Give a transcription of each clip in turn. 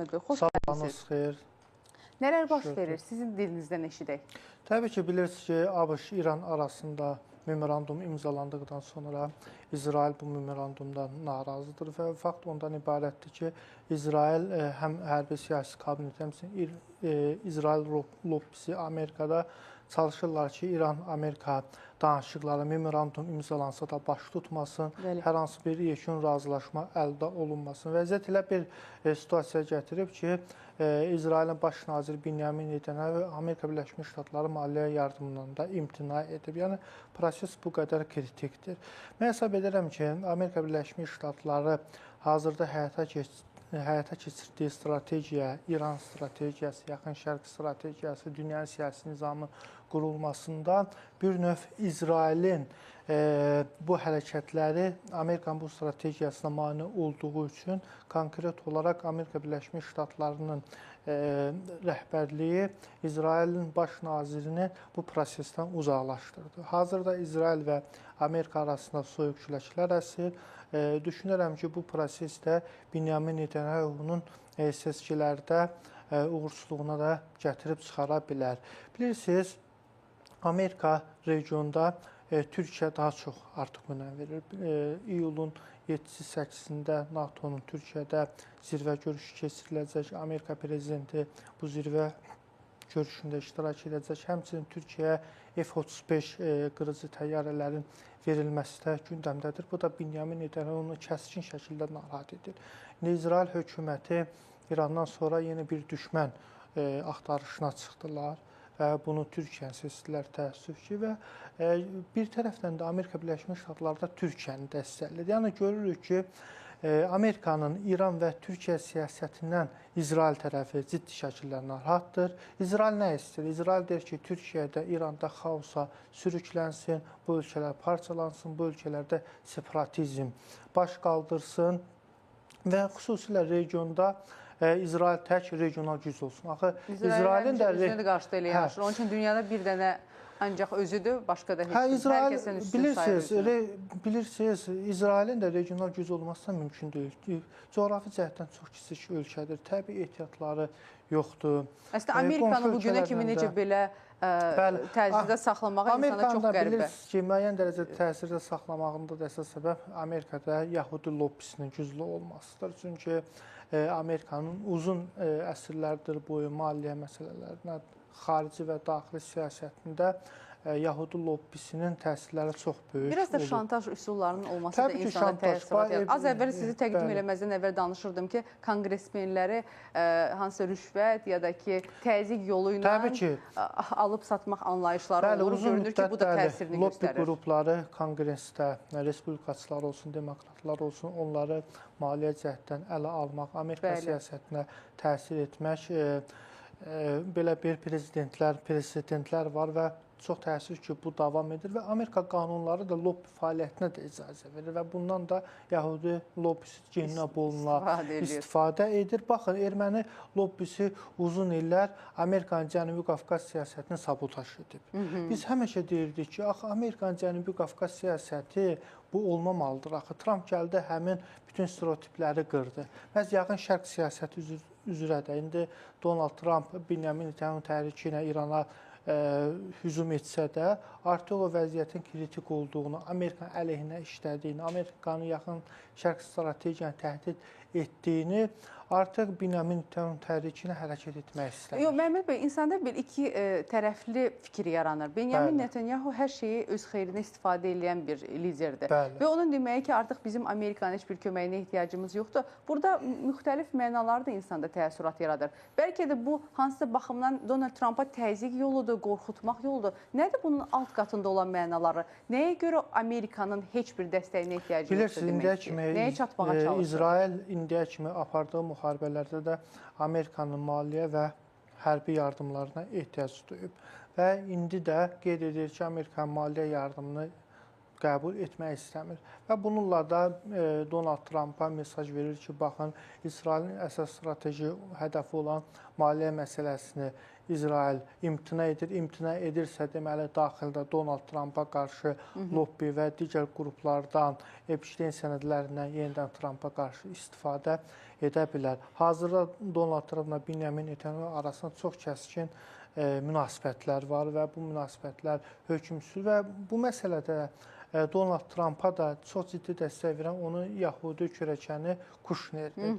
Məhəmməd bəy, xoş Sabahınız gəldiniz. xeyir. Nələr baş verir? Sizin dilinizdən eşidək. Təbii ki, bilirsiniz ki, ABŞ-İran arasında memorandum imzalandıqdan sonra İsrail bu memorandumdan narazıdır və fakt ondan ibarətdir ki, İsrail həm hərbi siyasi kabinet, həmçinin İsrail lobbisi Amerikada çalışırlar ki, İran-Amerika danışıqları memorandum imzalansa da baş tutmasın, hər hansı bir yekun razılaşma əldə olunmasın. Vəziyyət elə bir situasiya gətirib ki, İsrailin baş naziri Binyamin Netanyahu Amerika Birləşmiş Ştatları maliyyə yardımından da imtina edib. Yəni, proses bu qədər kritikdir. Mən hesab edirəm ki, Amerika Birləşmiş Ştatları hazırda həyata keçirdiyi strategiya, İran strategiyası, Yaxın Şərq strategiyası, dünya siyasi nizamı qurulmasında bir növ İsrailin bu hərəkətləri Amerikanın bu strategiyasına mane olduğu üçün konkret olaraq Amerika Birləşmiş Ştatlarının rəhbərliyi İsrailin baş nazirini bu prosesdən uzaqlaşdırdı. Hazırda İsrail və Amerika arasında soyuq küləklər əsir. Düşünürəm ki, bu prosesdə Binyamin Netanyahu'nun seçkilərdə uğursuzluğuna da gətirib çıxara bilər. Bilirsiniz, Amerika regionda Türkiyə daha çox artıq önəm verir. İyulun 7-8-də NATO'nun Türkiyədə zirvə görüşü keçiriləcək. Amerika prezidenti bu zirvə görüşündə iştirak edəcək. Həmçinin Türkiyəyə F-35 qırıcı təyyarələrin verilməsi də gündəmdədir. Bu da Binyamin Netanyahu'nu kəskin şəkildə narahat edir. İsrail hökuməti İrandan sonra yeni bir düşmən axtarışına çıxdılar və bunu Türkiyəni seçdilər təəssüf ki, və bir tərəfdən də Amerika Birləşmiş Ştatları da Türkiyəni dəstəkləyir. Yəni görürük ki, Amerikanın İran və Türkiyə siyasətindən İsrail tərəfi ciddi şəkildə narahatdır. İsrail nə istəyir? İsrail deyir ki, Türkiyədə, İranda xaosa sürüklənsin, bu ölkələr parçalansın, bu ölkələrdə separatizm baş qaldırsın və xüsusilə regionda İsrail tək regional güc olsun. Axı İsrailin də özünü qarşıda elə yaşır. Onun üçün dünyada bir dənə ancaq özüdür, başqa da heç kim. İsrail, Hər kəsin üstün sayır. bilirsiniz, İsrailin də regional güc olması mümkün deyil. Coğrafi cəhətdən çox kiçik ölkədir. Təbii ehtiyatları yoxdur. Əslində Amerikanı bu günə kimi necə belə təsirdə saxlamağa insana çox qəribə. Bilirsiniz ki, müəyyən dərəcədə təsirdə saxlamağında da əsas səbəb Amerikada Yahudi lobbisinin güclü olmasıdır. Çünki Amerikanın uzun əsrlərdir boyu maliyyə məsələlərinə, xarici və daxili siyasətində Yahudi lobbisinin təsirləri çox böyük. Biraz da şantaj üsullarının olması da insana təsirat edir. Az əvvəl sizi təqdim eləməzdən əvvəl danışırdım ki, konqresmenləri hansısa rüşvət ya da ki, təzyiq yolu ilə alıb satmaq anlayışları olur. Görünür ki, bu da təsirini göstərir. Lobbi qrupları konqresdə, respublikaçılar olsun, demokratlar olsun, onları maliyyə cəhətdən ələ almaq, Amerika siyasətinə təsir etmək, belə bir prezidentlər var və çox təəssüf ki, bu davam edir və Amerika qanunları da lobbi fəaliyyətinə də icazə verir və bundan da Yahudi lobbisi geninə boluna istifadə edir. Baxın, erməni lobbisi uzun illər Amerikanın Cənubi Qafqaz siyasətini sabotaj edib. Biz həmişə deyirdik ki, axı Amerikanın Cənubi Qafqaz siyasəti bu olmamalıdır. Axı Trump gəldi, həmin bütün stereotipləri qırdı. Məhz Yaxın Şərq siyasəti üzrə də indi Donald Trump Binyamin Netanyahu təhriki ilə İrana hücum etsə də, artıq o vəziyyətin kritik olduğunu, Amerikanın əleyhinə işlədiyini, Amerikanın Yaxın Şərq strategiyanı təhdid etdiyini, artıq Binyamin Netanyahu təhrikinə hərəkət etmək istəmir. Yox, Məhəmməd bəy, insanda bir iki tərəfli fikir yaranır. Binyamin Netanyahu hər şeyi öz xeyrinə istifadə edən bir liderdir. Və onun deməyi ki, artıq bizim Amerikanın heç bir köməyinə ehtiyacımız yoxdur. Burada müxtəlif mənalar da insanda təəssürat yaradır. Bəlkə də bu hansısa baxımdan Donald Trumpa təzyiq yoludur, qorxutmaq yoludur. Nədir bunun alt qatında olan mənaları? Nəyə görə Amerikanın heç bir dəstəyinə ehtiyacı yoxdur deməkdir? Nəyə çatmağa çalışır? İsrail indiyə kimi apardığı müharibələrdə də Amerikanın maliyyə və hərbi yardımlarına ehtiyac duyub. Və indi də qeyd edir ki, Amerikanın maliyyə yardımını qəbul etmək istəmir. Və bununla da Donald Trumpa mesaj verir ki, baxın, İsrailin əsas strateji hədəfi olan maliyyə məsələsini İsrail imtina edir. İmtina edirsə, deməli, daxildə Donald Trumpa qarşı lobbi və digər qruplardan Epstein sənədlərindən yenidən Trumpa qarşı istifadə edə bilər. Hazırda Donald Trumpla Benjamin Netanyahu arasında çox kəskin münasibətlər var və bu münasibətlər hökm sürür və bu məsələdə Donald Trumpa da çox ciddi dəstək verən onun Yahudi kürəkəni Kuşnerdir.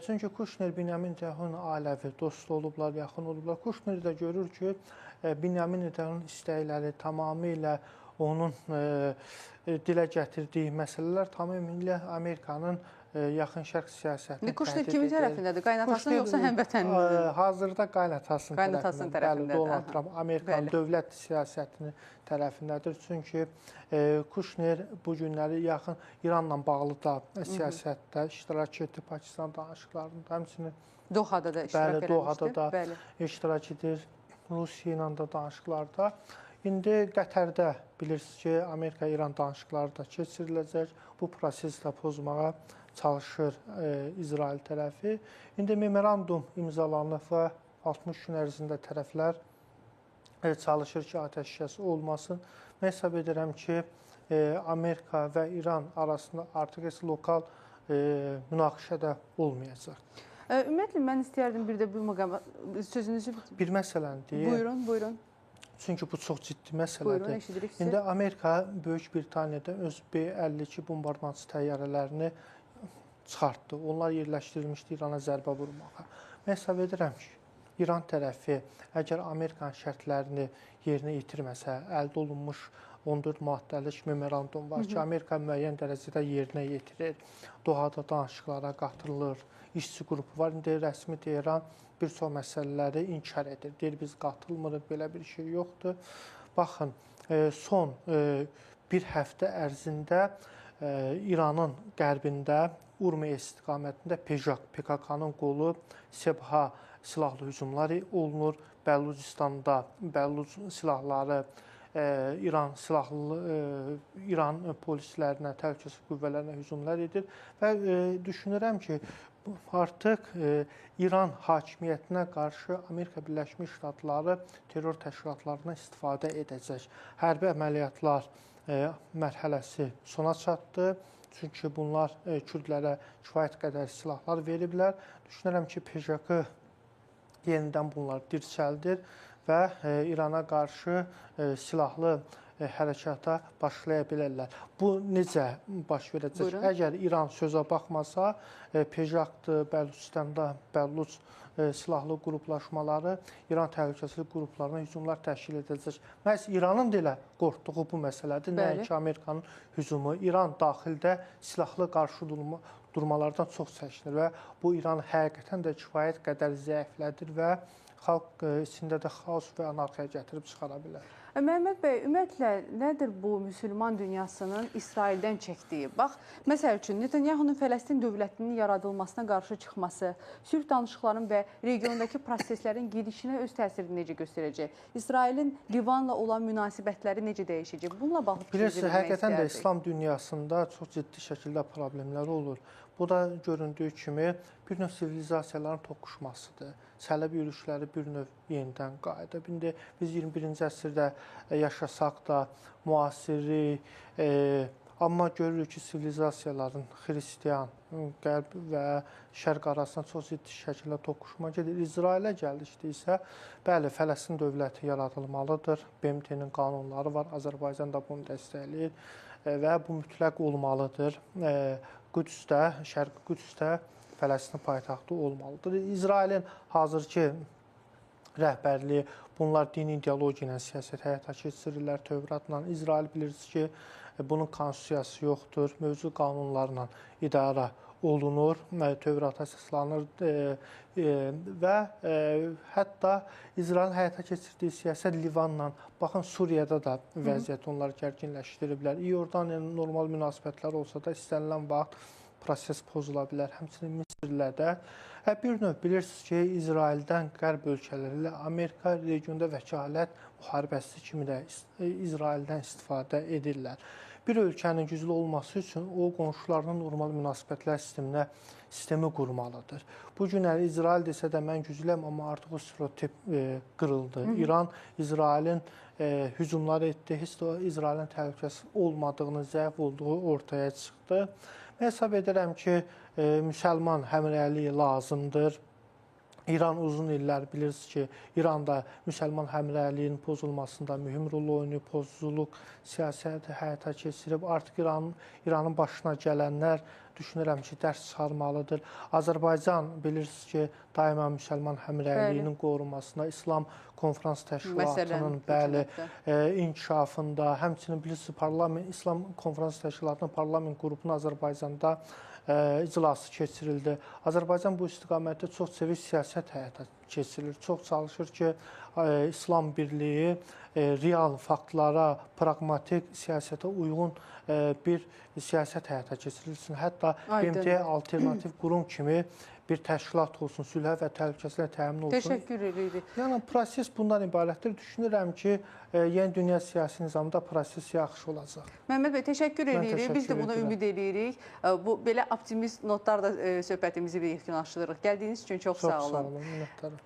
Çünki Kuşner Benjamin Netanyahunun ailəvi dostu olublar, yaxın olublar. Kuşner də görür ki, Benjamin Netanyahunun istəkləri tamamilə onun dilə gətirdiyi məsələlər tamamilə Amerikanın yaxın şərq siyasətini Kuşner kimin tərəfindədir? Qaynatasının yoxsa həmvətəninin? Hazırda qaynatasının tərəfindədir. Donald Trump Amerikanın dövlət siyasətinin tərəfindədir. Çünki Kuşner bu günləri yaxın İranla bağlı da siyasətdə iştirak etdi, Pakistan danışıqlarında, həmçinin Dohada da iştirak eləmişdir. Dohada da iştirak edir, Rusiya ilə də danışıqlarda. İndi Qətərdə bilirsiniz ki, Amerika-İran danışıqları da keçiriləcək. Bu prosesi də pozmağa çalışır İsrail tərəfi. İndi memorandum imzalanıb və 60 gün ərzində tərəflər çalışır ki, atəşkəs olmasın. Mən hesab edirəm ki, Amerika və İran arasında artıq heç lokal münaqişə də olmayacaq. Ümumiyyətlə, mən istəyərdim bir də bu məqama sözünüzü... Bir məsələni deyim. Buyurun. Çünki bu çox ciddi məsələdir. Buyurun, eşidirik sizi. İndi Amerika Böyük Britaniyada öz B-52 bombardmançı təyyarələrini çıxartdı. Onlar yerləşdirilmişdi İrana zərbə vurmağa. Mən hesab edirəm ki, İran tərəfi əgər Amerikanın şərtlərini yerinə yetirməsə, əldə olunmuş 14 maddəlik memorandum var ki, Amerika müəyyən dərəcədə yerinə yetirir. Dohada danışıqlara qatılır, işçi qrupu var. İndi rəsmi Tehran bir çox məsələləri inkar edir. Deyir, biz qatılmırıq, belə bir şey yoxdur. Baxın, son bir həftə ərzində İranın qərbində, Urmiya istiqamətində PKK-nın qolu Sebha silahlı hücumlar olunur. Bəlucistanda Bəluc silahları İran polislərinə, təhlükəsizlik qüvvələrinə hücumlar edir və düşünürəm ki, artıq İran hakimiyyətinə qarşı Amerika Birləşmiş Ştatları terror təşkilatlarından istifadə edəcək. Hərbi əməliyyatlar mərhələsi sona çatdı. Çünki bunlar kürdlərə kifayət qədər silahlar veriblər. Düşünürəm ki, PKK yenidən bunlar dirçəldir və İrana qarşı silahlı hərəkata başlaya bilərlər. Bu necə baş verəcək? Buyurun. Əgər İran sözə baxmasa, PKK-dır, Bəlucistanda Bəluc silahlı qruplaşmaları İran təhlükəsizlik qruplarına hücumlar təşkil edəcək. Məhz İranın da elə qorxduğu bu məsələdir. Nəinki Amerikanın hücumu. İran daxildə silahlı qarşı durmalardan çox çəkinir və bu İranı həqiqətən də kifayət qədər zəiflədir və xalq içində də xaos və anarxiya gətirib çıxara bilər. Məhəmməd bəy, ümumiyyətlə, nədir bu müsəlman dünyasının İsraildən çəkdiyi? Bax, məsəl üçün, Netanyahunun Fələstin dövlətinin yaradılmasına qarşı çıxması, sülh danışıqlarının və regiondakı proseslərin gedişinə öz təsirini necə göstərəcək? İsrailin Livanla olan münasibətləri necə dəyişəcək? Bununla bağlı bilirsiniz, həqiqətən də İslam dünyasında çox ciddi şəkildə problemlər olur. Bu da göründüyü kimi bir növ sivilizasiyaların toqquşmasıdır. Sələb yürüşləri bir növ yenidən qayıdıb. İndi biz 21-ci əsrdə yaşasaq da müasirlik, amma görürük ki, sivilizasiyaların xristiyan, qərb və şərq arasında çox ciddi şəkildə toqquşma gedir. İsrailə gəldikdə isə, bəli, Fələstin dövləti yaradılmalıdır. BMT-nin qanunları var, Azərbaycan da bunu dəstəkləyir və bu mütləq olmalıdır. Qüdsdə, Şərqi Qüdsdə Fələstin paytaxtı olmalıdır. İsrailin hazırki rəhbərliyi, bunlar dini ideologiya ilə siyasət həyata keçirirlər, Tövratla. İsrail bilirsiniz ki, bunun konstitusiyası yoxdur, mövcud qanunlarla idarə olunur, Tövrata əsaslanır və hətta İsrailin həyata keçirdiyi siyasət Livanla, baxın, Suriyada da vəziyyət onlar gərginləşdiriblər. İordaniyanın normal münasibətləri olsa da istənilən vaxt proses pozula bilər, həmçinin Misirlə də. Bir növ bilirsiniz ki, İsraildən qərb ölkələri ilə Amerika regionda vəkalət müharibəsi kimi də İsraildən istifadə edirlər. bir ölkənin güclü olması üçün o qonşularının normal münasibətlər sistemi qurmalıdır. Bu gün İsrail desə də mən güclüyəm, amma artıq o stereotip qırıldı. İran İsrailin hücumları etdi, heç də İsrailin təhlükəsiz olmadığını, zəif olduğu ortaya çıxdı. Mən hesab edirəm ki, müsəlman həmrəyliyi lazımdır. İran uzun illər bilirsiniz ki, İranda müsəlman həmrəyliyinin pozulmasında mühüm rol oynayıb, pozuluq siyasəti həyata keçirib. Artıq İranın başına gələnlər düşünürəm ki, dərs çıxarmalıdır. Azərbaycan bilirsiniz ki, daima müsəlman həmrəyliyinin qorunmasında, İslam Konfrans Təşkilatının inkişafında, həmçinin bilirsiniz, İslam Konfrans Təşkilatının parlament qrupunun Azərbaycanda iclası keçirildi. Azərbaycan bu istiqamətdə çox çevik siyasət həyata keçirilir. Çox çalışır ki, İslam birliyi real faktlara, praqmatik siyasətə uyğun bir siyasət həyata keçirilsin. Hətta BMT alternativ qurum kimi bir təşkilat olsun, sülhə və təhlükəsizliyə təmin olsun. Təşəkkür edirik. Yəni, proses bundan ibarətdir. Düşünürəm ki, yeni dünya siyasi nizamında proses yaxşı olacaq. Məmməd bəy, təşəkkür edirik. Biz də buna ümid edirik. Bu belə optimist notlarla söhbətimizi yekunlaşdırırıq. Gəldiyiniz üçün çox sağ olun. Çox sağ olun, minnətdarım.